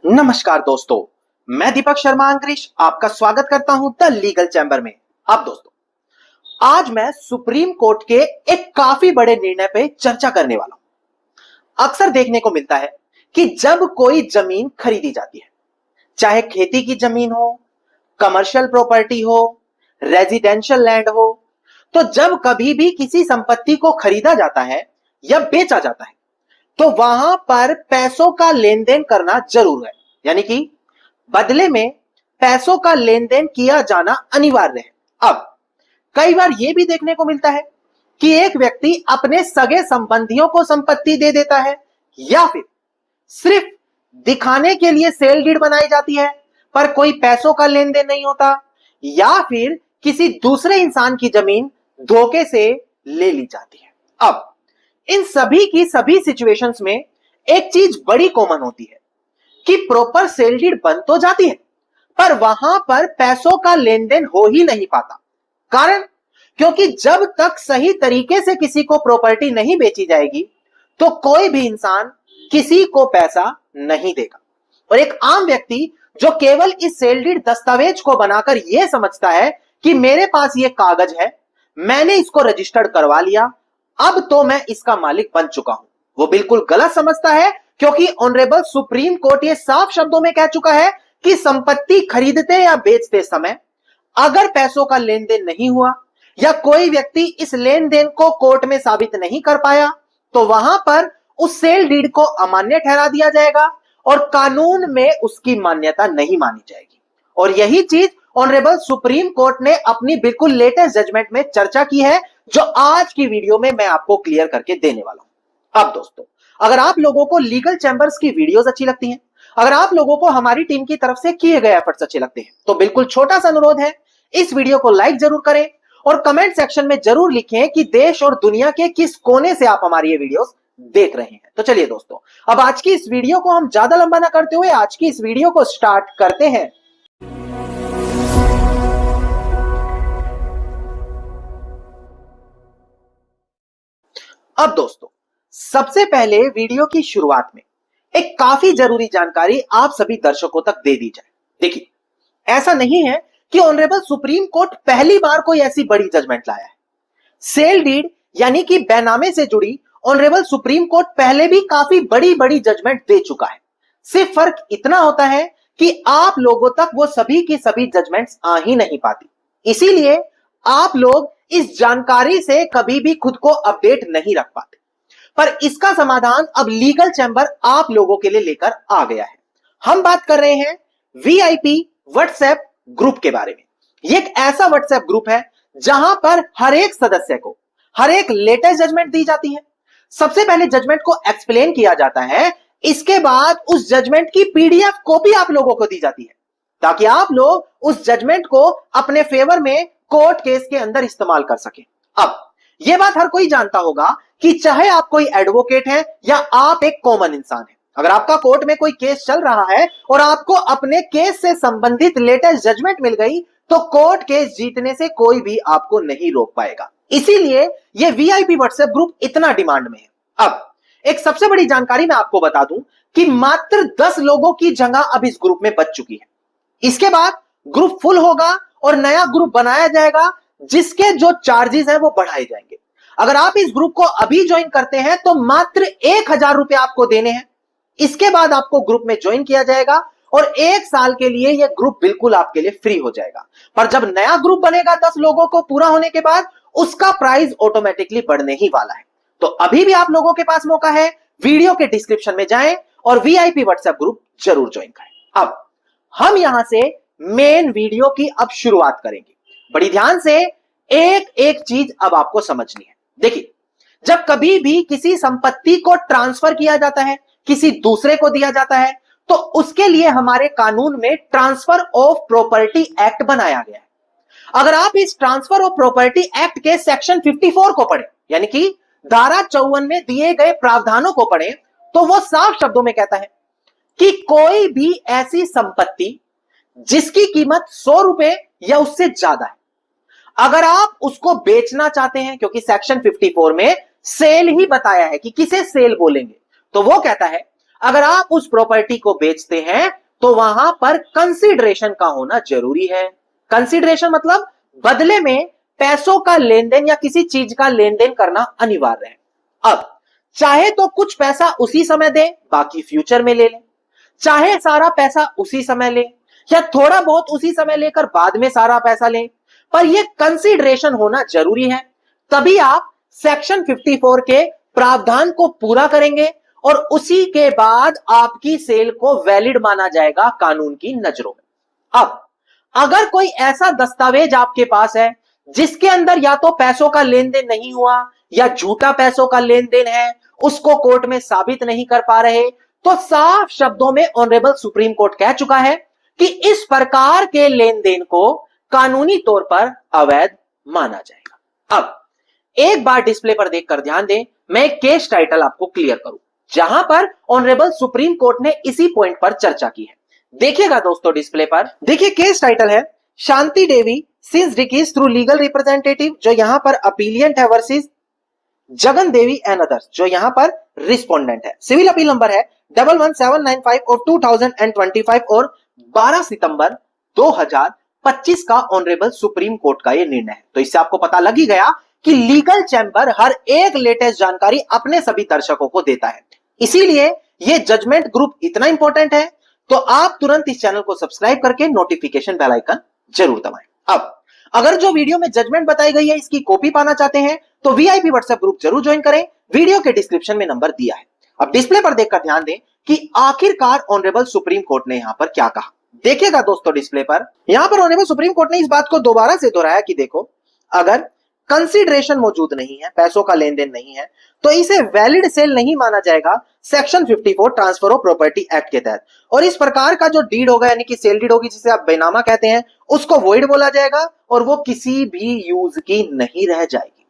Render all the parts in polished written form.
नमस्कार दोस्तों, मैं दीपक शर्मा अंग्रेज आपका स्वागत करता हूं द लीगल चैम्बर में। अब दोस्तों, आज मैं सुप्रीम कोर्ट के एक काफी बड़े निर्णय पे चर्चा करने वाला हूं। अक्सर देखने को मिलता है कि जब कोई जमीन खरीदी जाती है, चाहे खेती की जमीन हो, कमर्शियल प्रॉपर्टी हो, रेजिडेंशियल लैंड हो, तो जब कभी भी किसी संपत्ति को खरीदा जाता है या बेचा जाता है तो वहां पर पैसों का लेन देन करना जरूर है, यानी कि बदले में पैसों का लेन देन किया जाना अनिवार्य है। अब कई बार यह भी देखने को मिलता है कि एक व्यक्ति अपने सगे संबंधियों को संपत्ति दे देता है या फिर सिर्फ दिखाने के लिए सेल डीड बनाई जाती है पर कोई पैसों का लेन देन नहीं होता, या फिर किसी दूसरे इंसान की जमीन धोखे से ले ली जाती है। अब इन सभी की सभी सिचुएशंस में एक चीज बड़ी कॉमन होती है कि प्रॉपर सेल डीड बन तो जाती है पर वहां पर पैसों का लेन देन हो ही नहीं पाता। कारण क्योंकि जब तक सही तरीके से किसी को प्रॉपर्टी नहीं बेची जाएगी तो कोई भी इंसान किसी को पैसा नहीं देगा। और एक आम व्यक्ति जो केवल इस सेल डीड दस्तावेज को बनाकर यह समझता है कि मेरे पास यह कागज है, मैंने इसको रजिस्टर्ड करवा लिया, अब तो मैं इसका मालिक बन चुका हूं, वो बिल्कुल गलत समझता है। क्योंकि ऑनरेबल सुप्रीम कोर्ट ये साफ शब्दों में कह चुका है कि संपत्ति खरीदते या बेचते समय अगर पैसों का लेन देन नहीं हुआ या कोई व्यक्ति इस लेन देन को कोर्ट में साबित नहीं कर पाया तो वहां पर उस सेल डीड को अमान्य ठहरा दिया जाएगा और कानून में उसकी मान्यता नहीं मानी जाएगी। और यही चीज ऑनरेबल सुप्रीम कोर्ट ने अपनी बिल्कुल लेटेस्ट जजमेंट में चर्चा की है, जो आज की वीडियो में मैं आपको क्लियर करके देने वाला हूं। अब दोस्तों, अगर आप लोगों को लीगल चैम्बर्स की वीडियोस अच्छी लगती हैं, अगर आप लोगों को हमारी टीम की तरफ से किए गए एफर्ट्स अच्छे लगते हैं तो बिल्कुल छोटा सा अनुरोध है, इस वीडियो को लाइक जरूर करें और कमेंट सेक्शन में जरूर लिखें कि देश और दुनिया के किस कोने से आप हमारी ये वीडियोस देख रहे हैं। तो चलिए दोस्तों, अब आज की इस वीडियो को हम ज्यादा लंबा ना करते हुए आज की इस वीडियो को स्टार्ट करते हैं। अब दोस्तों, सबसे पहले वीडियो की शुरुआत में एक काफी जरूरी जानकारी आप सभी दर्शकों तक दे दी जाए। देखिए, ऐसा नहीं है कि ऑनरेबल सुप्रीम कोर्ट पहली बार कोई ऐसी बड़ी जजमेंट लाया है। सेल डीड यानी कि बैनामे से जुड़ी ऑनरेबल सुप्रीम कोर्ट पहले भी काफी बड़ी बड़ी जजमेंट दे चुका है। सिर्फ फर्क इतना होता है कि आप लोगों तक वो सभी की सभी जजमेंट्स आ ही नहीं पाती, इसीलिए आप लोग इस जानकारी से कभी भी खुद को अपडेट नहीं रख पाते। पर इसका समाधान अब लीगल चैम्बर आप लोगों के लिए लेकर आ गया है। हम बात कर रहे हैं वीआईपी व्हाट्सएप ग्रुप के बारे में। यह एक ऐसा व्हाट्सएप ग्रुप है जहां पर हर एक सदस्य को हर एक लेटेस्ट जजमेंट दी जाती है। सबसे पहले जजमेंट को एक्सप्लेन किया जाता है, इसके बाद उस जजमेंट की पीडीएफ कॉपी आप लोगों को दी जाती है ताकि आप लोग उस जजमेंट को अपने फेवर में कोर्ट केस के अंदर इस्तेमाल कर सके। अब यह बात हर कोई जानता होगा कि चाहे आप कोई एडवोकेट हैं या आप एक कॉमन इंसान हैं, अगर आपका कोर्ट में कोई केस चल रहा है और आपको अपने केस से संबंधित लेटेस्ट जजमेंट मिल गई तो कोर्ट केस जीतने से कोई भी आपको नहीं रोक पाएगा। इसीलिए यह वीआईपी व्हाट्सएप ग्रुप इतना डिमांड में है। अब एक सबसे बड़ी जानकारी मैं आपको बता दूं कि मात्र 10 लोगों की जगह अब इस ग्रुप में बच चुकी है। इसके बाद ग्रुप फुल होगा और नया ग्रुप बनाया जाएगा जिसके जो चार्जेस हैं वो बढ़ाए जाएंगे। अगर आप इस ग्रुप को अभी ज्वाइन करते हैं तो मात्र 1000 रुपए आपको देने हैं। इसके बाद आपको ग्रुप में ज्वाइन किया जाएगा और 1 साल के लिए यह ग्रुप बिल्कुल आपके लिए फ्री हो जाएगा। पर जब नया ग्रुप बनेगा 10 लोगों को पूरा होने के बाद उसका प्राइस ऑटोमेटिकली बढ़ने ही वाला है। तो अभी भी आप लोगों के पास मौका है, वीडियो के डिस्क्रिप्शन में जाएं और वीआईपी व्हाट्सएप ग्रुप जरूर ज्वाइन करें। अब हम यहां से मेन वीडियो की अब शुरुआत करेंगे। बड़ी ध्यान से एक एक चीज अब आपको समझनी है। देखिए, जब कभी भी किसी संपत्ति को ट्रांसफर किया जाता है, किसी दूसरे को दिया जाता है, तो उसके लिए हमारे कानून में ट्रांसफर ऑफ प्रॉपर्टी एक्ट बनाया गया है। अगर आप इस ट्रांसफर ऑफ प्रॉपर्टी एक्ट के सेक्शन 54 को पढ़ें, यानी कि धारा 54 में दिए गए प्रावधानों को पढ़ें, तो वो साफ शब्दों में कहता है कि कोई भी ऐसी संपत्ति जिसकी कीमत 100 रुपए या उससे ज्यादा है, अगर आप उसको बेचना चाहते हैं, क्योंकि सेक्शन 54 में सेल ही बताया है कि किसे सेल बोलेंगे, तो वो कहता है अगर आप उस प्रॉपर्टी को बेचते हैं तो वहां पर कंसीडरेशन का होना जरूरी है। कंसीडरेशन मतलब बदले में पैसों का लेन देन या किसी चीज का लेन देन करना अनिवार्य है। अब चाहे तो कुछ पैसा उसी समय दे, बाकी फ्यूचर में ले ले, चाहे सारा पैसा उसी समय ले या थोड़ा बहुत उसी समय लेकर बाद में सारा पैसा ले, पर यह कंसीडरेशन होना जरूरी है। तभी आप सेक्शन 54 के प्रावधान को पूरा करेंगे और उसी के बाद आपकी सेल को वैलिड माना जाएगा कानून की नजरों में। अब अगर कोई ऐसा दस्तावेज आपके पास है जिसके अंदर या तो पैसों का लेन देन नहीं हुआ या झूठा पैसों का लेन देन है, उसको कोर्ट में साबित नहीं कर पा रहे, तो साफ शब्दों में ऑनरेबल सुप्रीम कोर्ट कह चुका है कि इस प्रकार के लेन देन को कानूनी तौर पर अवैध माना जाएगा। अब एक बार डिस्प्ले पर देखकर ध्यान दें, मैं एक केस टाइटल आपको क्लियर करूं जहां पर ऑनरेबल सुप्रीम कोर्ट ने इसी पॉइंट पर चर्चा की है। देखिएगा दोस्तों डिस्प्ले पर, देखिए केस टाइटल है Shanti Devi since डिकीज through legal representative, जो यहां पर अपीलियंट है, versus Jagan Devi and others, जो यहां पर रिस्पोंडेंट है। सिविल अपील नंबर है 11795 और 2025 और 12 सितंबर 2025 का ऑनरेबल सुप्रीम कोर्ट का यह निर्णय है। तो इससे आपको पता लग ही गया कि लीगल चैंबर हर एक लेटेस्ट जानकारी अपने सभी दर्शकों को देता है, इसीलिए यह जजमेंट ग्रुप इतना इंपॉर्टेंट है। तो आप तुरंत इस चैनल को सब्सक्राइब करके नोटिफिकेशन बेल आइकन जरूर दबाएं। अब अगर जो वीडियो में जजमेंट बताई गई है इसकी कॉपी पाना चाहते हैं तो वीआईपी व्हाट्सएप ग्रुप जरूर ज्वाइन करें, वीडियो के डिस्क्रिप्शन में नंबर दिया है। अब डिस्प्ले पर देखकर ध्यान दें कि आखिरकार ऑनरेबल सुप्रीम कोर्ट ने यहां पर क्या कहा। देखिएगा दोस्तों डिस्प्ले पर, यहां पर ऑनरेबल सुप्रीम कोर्ट ने इस बात को दोबारा से दोहराया कि देखो, अगर कंसीडरेशन मौजूद नहीं है, पैसों का लेन देन नहीं है, तो इसे वैलिड सेल नहीं माना जाएगा section 54 transfer of property act के तहत। और इस प्रकार का जो डीड होगा, यानी कि सेल डीड होगी जिसे आप बेनामा कहते हैं, उसको वॉइड बोला जाएगा और वो किसी भी यूज की नहीं रह जाएगी।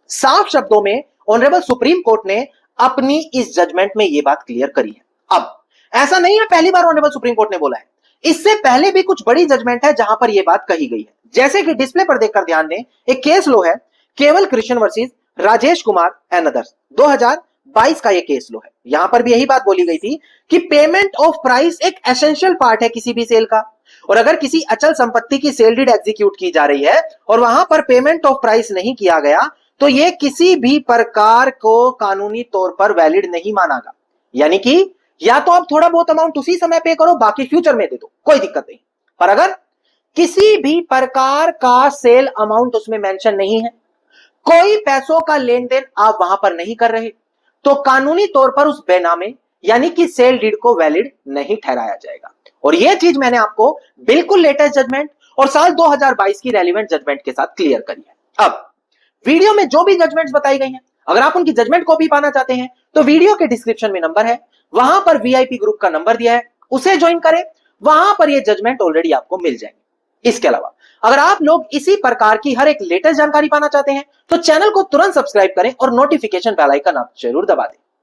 साफ शब्दों में ऑनरेबल सुप्रीम कोर्ट ने अपनी इस जजमेंट में यह बात क्लियर करी है। अब ऐसा नहीं है पहली बार ऑनरेबल सुप्रीम कोर्ट ने बोला है, इससे पहले भी कुछ बड़ी जजमेंट है जहां पर यह बात कही गई है। जैसे कि डिस्प्ले पर देखकर ध्यान दें, एक केस लो है केवल Krishna versus Rajesh Kumar and others, 2022 का ये केस लो है। यहां पर भी यही बात बोली गई थी कि पेमेंट ऑफ प्राइस एक एसेंशियल पार्ट है किसी भी सेल का, और अगर किसी अचल संपत्ति की सेल डीड एग्जीक्यूट की जा रही है और वहां पर पेमेंट ऑफ प्राइस नहीं किया गया तो यह किसी भी प्रकार को कानूनी तौर पर वैलिड नहीं मानागा। यानी कि या तो आप थोड़ा बहुत अमाउंट उसी समय पे करो, बाकी फ्यूचर में दे दो, कोई दिक्कत नहीं। पर अगर किसी भी प्रकार का सेल अमाउंट उसमें मेंशन नहीं है, कोई पैसों का लेन देन आप वहां पर नहीं कर रहे, तो कानूनी तौर पर उस बेनामे यानी कि सेल डीड को वैलिड नहीं ठहराया जाएगा। और यह चीज मैंने आपको बिल्कुल लेटेस्ट जजमेंट और साल 2022 की रेलिवेंट जजमेंट के साथ क्लियर करी है। अब वीडियो में जो भी जजमेंट्स बताई गई हैं, अगर आप उनकी जजमेंट कॉपी पाना चाहते हैं तो वीडियो के डिस्क्रिप्शन में नंबर है, वहां पर वीआईपी ग्रुप का नंबर दिया है, उसे ज्वाइन करें, वहां पर यह जजमेंट ऑलरेडी आपको मिल जाएंगे। इसके अलावा अगर आप लोग इसी प्रकार की हर एक लेटेस्ट जानकारी पाना चाहते हैं तो चैनल को तुरंत सब्सक्राइब करें और नोटिफिकेशन बेल आइकन आप जरूर दबा दें।